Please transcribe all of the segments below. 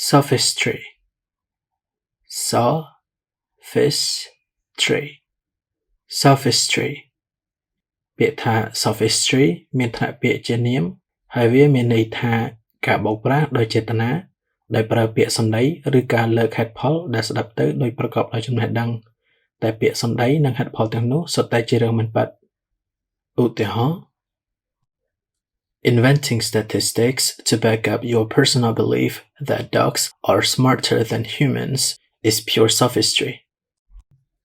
Sophistry. Sophistry. Sophistry. ពាក្យថា sophistry មានថ្នាក់ពាក្យជានាមហើយវាមានន័យថាការបោកប្រាស់ដោយចេតនាដោយប្រើពាក្យសម្ដីឬការលើកហេតុផលដែលស្ដាប់ទៅដោយប្រកបដោយចំណេះដឹងតែពាក្យសម្ដីនិងហេតុផលទាំងនោះសុទ្ធតែជារឿងមិនពិតឧទាហរណ៍ Inventing statistics to back up your personal belief that dogs are smarter than humans is pure sophistry.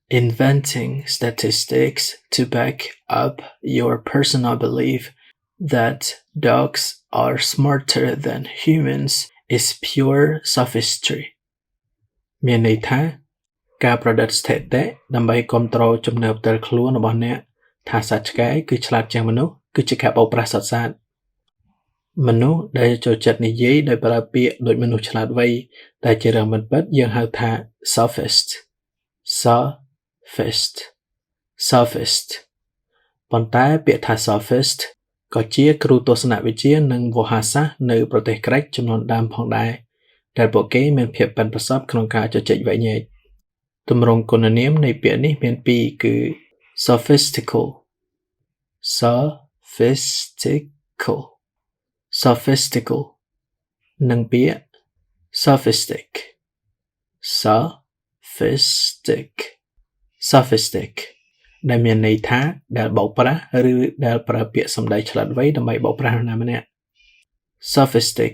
Inventing statistics to back up your personal belief that dogs are smarter than humans is pure sophistry. មានន័យថាការប្រឌិតស្ថិតិដើម្បីគ្រប់គ្រងជំនឿផ្ទាល់ខ្លួនរបស់អ្នកថាសត្វឆ្កែគឺឆ្លាតជាងមនុស្សគឺជាការបោកប្រាស់សុទ្ធសាធមនុស្សដែលចូលចិត្តនិយាយដោយប្រើពាក្យដូចមនុស្សឆ្លាតវៃតែជារឿងមិនពិតយើងហៅថា sophist ប៉ុន្តែពាក្យថា sophist ក៏ជាគ្រូទស្សនវិជ្ជានិងវោហារសាស្ត្រនៅប្រទេសក្រិកចំនួនដើមផងដែរដែលពួកគេមានភាពប៉ិនប្រសប់ក្នុងការជជែកវែកញែកទម្រង់គុណនាមនៃពាក្យនេះមានពីរគឺ sophistical និងពាក្យ sophistic ដែលមានន័យថាដែលបោកប្រាស់ឬដែលប្រើពាក្យសម្ដីឆ្លាតវៃដើម្បីបោកប្រាស់នរណាម្នាក់ Sophistic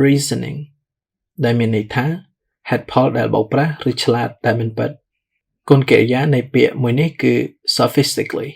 reasoning ដែលមានន័យថាហេតុផលដែលបោកប្រាស់ឬឆ្លាតតែមិនពិតគុណកិរិយានៃពាក្យមួយនេះគឺ sophistically